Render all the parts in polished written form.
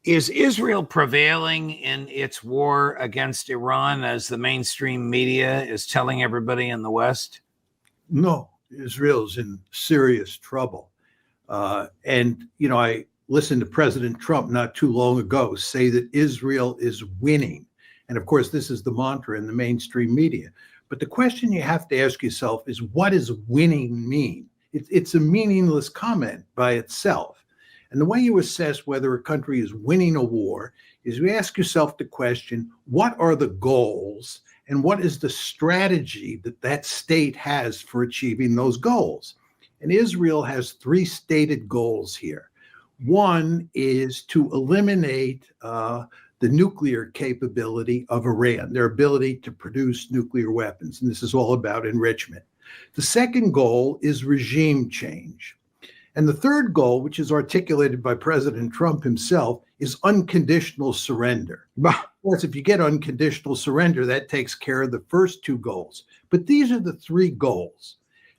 Is Israel prevailing in its war against Iran, as the mainstream media is telling everybody in the West? No, Israel's in serious trouble. I listened to President Trump not too long ago say that Israel is winning. And of course, this is the mantra in the mainstream media. But the question you have to ask yourself is, what does winning mean? It's a meaningless comment by itself. And the way you assess whether a country is winning a war is you ask yourself the question, what are the goals and what is the strategy that that state has for achieving those goals? And Israel has three stated goals here. One is to eliminate the nuclear capability of Iran, their ability to produce nuclear weapons. And this is all about enrichment. The second goal is regime change. And the third goal, which is articulated by President Trump himself, is unconditional surrender. Of course, if you get unconditional surrender, that takes care of the first two goals. But these are the three goals.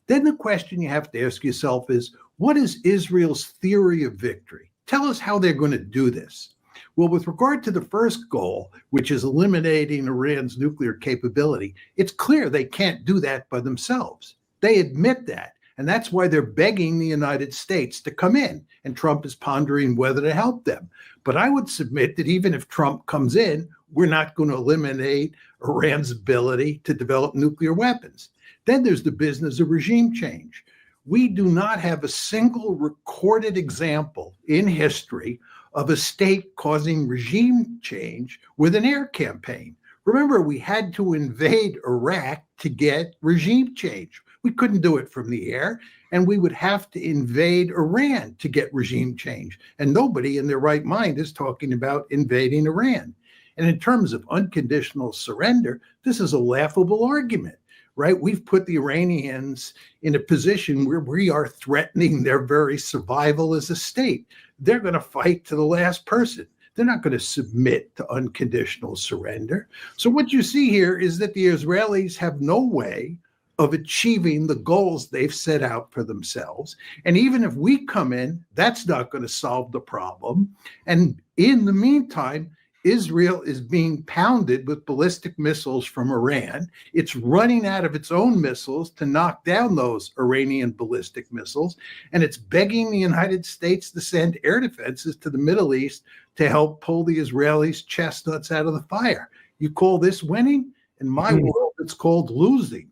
Then the question you have to ask yourself is, what is Israel's theory of victory? Tell us how they're going to do this. Well, with regard to the first goal, which is eliminating Iran's nuclear capability, it's clear they can't do that by themselves. They admit that. And that's why they're begging the United States to come in. And Trump is pondering whether to help them. But I would submit that even if Trump comes in, we're not going to eliminate Iran's ability to develop nuclear weapons. Then there's the business of regime change. We do not have a single recorded example in history of a state causing regime change with an air campaign. Remember, we had to invade Iraq to get regime change. We couldn't do it from the air, and we would have to invade Iran to get regime change. And nobody in their right mind is talking about invading Iran. And in terms of unconditional surrender, this is a laughable argument, right? We've put the Iranians in a position where we are threatening their very survival as a state. They're going to fight to the last person. They're not going to submit to unconditional surrender. So what you see here is that the Israelis have no way of achieving the goals they've set out for themselves. And even if we come in, that's not going to solve the problem. And in the meantime, Israel is being pounded with ballistic missiles from Iran. It's running out of its own missiles to knock down those Iranian ballistic missiles. And it's begging the United States to send air defenses to the Middle East to help pull the Israelis' chestnuts out of the fire. You call this winning? In my world, it's called losing.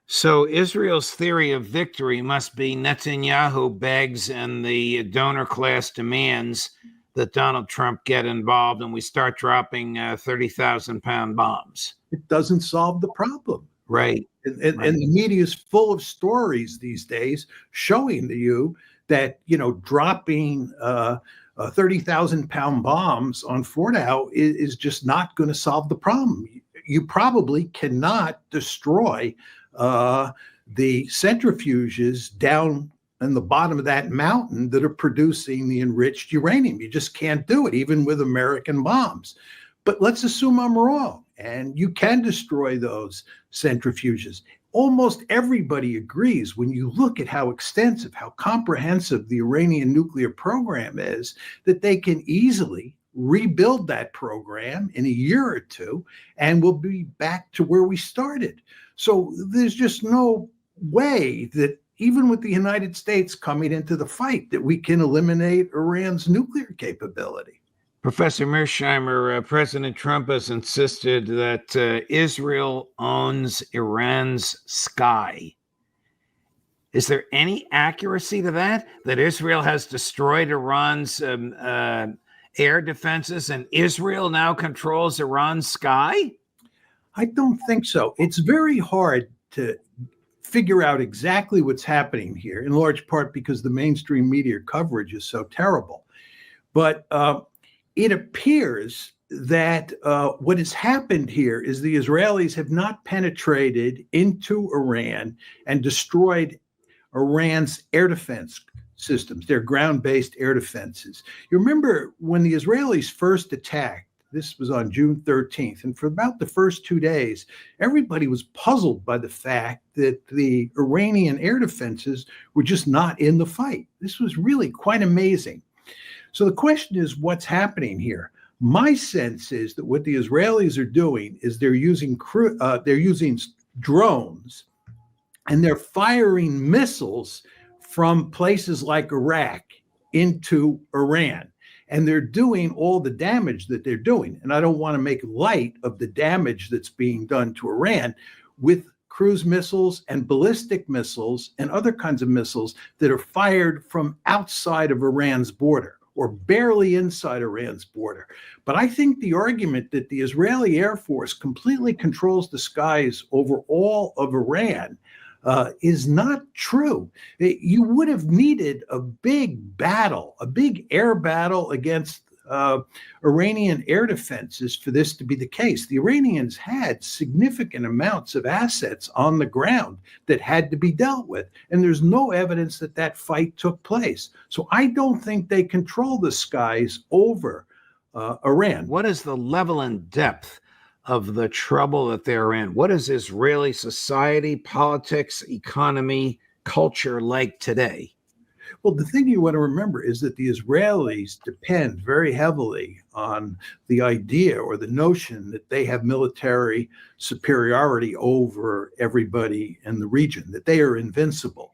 So Israel's theory of victory must be Netanyahu begs and the donor class demands that Donald Trump get involved and we start dropping 30,000-pound bombs. It doesn't solve the problem. Right. And the media is full of stories these days showing to you that, dropping 30,000-pound bombs on Fordow is just not going to solve the problem. You probably cannot destroy the centrifuges down in the bottom of that mountain that are producing the enriched uranium. You just can't do it, even with American bombs. But let's assume I'm wrong, and you can destroy those centrifuges. Almost everybody agrees when you look at how extensive, how comprehensive the Iranian nuclear program is, that they can easily rebuild that program in a year or two, and we'll be back to where we started. So there's just no way that even with the United States coming into the fight that we can eliminate Iran's nuclear capability. Professor Mearsheimer, President Trump has insisted that Israel owns Iran's sky. Is there any accuracy to that Israel has destroyed Iran's air defenses and Israel now controls Iran's sky? I don't think so. It's very hard to figure out exactly what's happening here, in large part because the mainstream media coverage is so terrible. But it appears that what has happened here is the Israelis have not penetrated into Iran and destroyed Iran's air defense systems, their ground-based air defenses. You remember when the Israelis first attacked, this was on June 13th, and for about the first 2 days, everybody was puzzled by the fact that the Iranian air defenses were just not in the fight. This was really quite amazing. So the question is, what's happening here? My sense is that what the Israelis are doing is they're using drones, and they're firing missiles from places like Iraq into Iran. And they're doing all the damage that they're doing. And I don't want to make light of the damage that's being done to Iran with cruise missiles and ballistic missiles and other kinds of missiles that are fired from outside of Iran's border or barely inside Iran's border. But I think the argument that the Israeli Air Force completely controls the skies over all of Iran is not true. You would have needed a big battle, a big air battle against Iranian air defenses for this to be the case. The Iranians had significant amounts of assets on the ground that had to be dealt with, and there's no evidence that that fight took place. So I don't think they control the skies over Iran. What is the level and depth of the trouble that they're in? What is Israeli society, politics, economy, culture like today? Well, the thing you want to remember is that the Israelis depend very heavily on the idea or the notion that they have military superiority over everybody in the region, that they are invincible.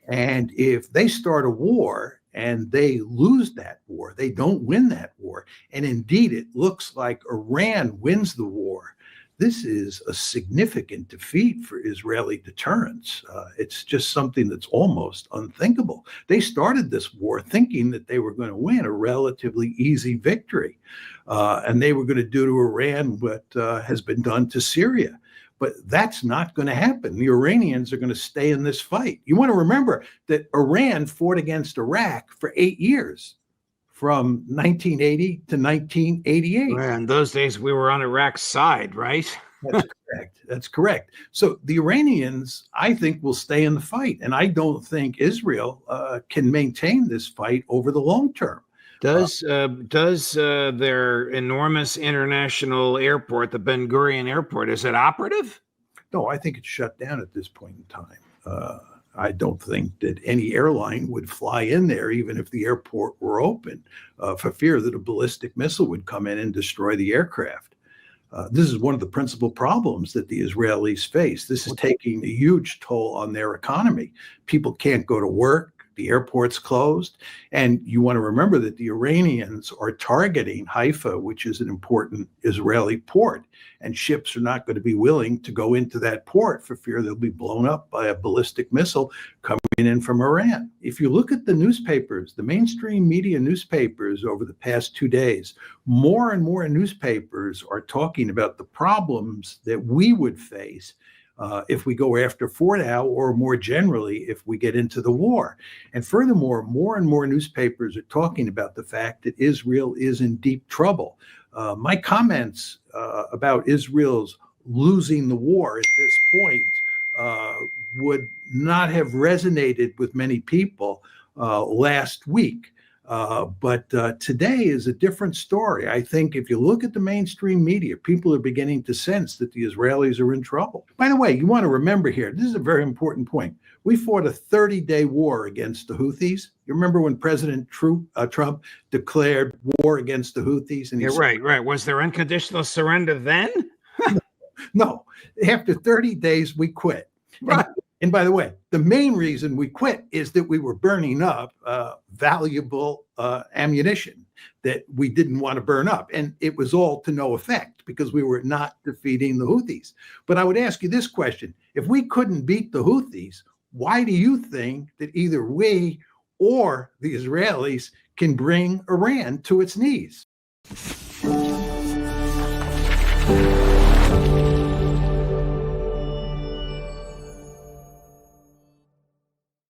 And if they start a war and they lose that war, they don't win that war, and indeed it looks like Iran wins the war, this is a significant defeat for Israeli deterrence. It's just something that's almost unthinkable. They started this war thinking that they were going to win a relatively easy victory, and they were going to do to Iran what has been done to Syria. But that's not going to happen. The Iranians are going to stay in this fight. You want to remember that Iran fought against Iraq for 8 years, from 1980 to 1988. Well, in those days, we were on Iraq's side, right? That's correct. That's correct. So the Iranians, I think, will stay in the fight. And I don't think Israel can maintain this fight over the long term. Does their enormous international airport, the Ben Gurion Airport, is it operative? No, I think it's shut down at this point in time. I don't think that any airline would fly in there, even if the airport were open, for fear that a ballistic missile would come in and destroy the aircraft. This is one of the principal problems that the Israelis face. This is taking a huge toll on their economy. People can't go to work. The airport's closed. And you want to remember that the Iranians are targeting Haifa, which is an important Israeli port. And ships are not going to be willing to go into that port for fear they'll be blown up by a ballistic missile coming in from Iran. If you look at the newspapers, the mainstream media newspapers over the past 2 days, more and more newspapers are talking about the problems that we would face if we go after Fordow, or more generally, if we get into the war. And furthermore, more and more newspapers are talking about the fact that Israel is in deep trouble. My comments about Israel's losing the war at this point would not have resonated with many people last week. But today is a different story. I think if you look at the mainstream media, people are beginning to sense that the Israelis are in trouble. By the way, you want to remember here, this is a very important point. We fought a 30-day war against the Houthis. You remember when President Trump declared war against the Houthis? And right. Was there unconditional surrender then? No. After 30 days, we quit. Right. And by the way, the main reason we quit is that we were burning up valuable ammunition that we didn't want to burn up. And it was all to no effect because we were not defeating the Houthis. But I would ask you this question. If we couldn't beat the Houthis, why do you think that either we or the Israelis can bring Iran to its knees?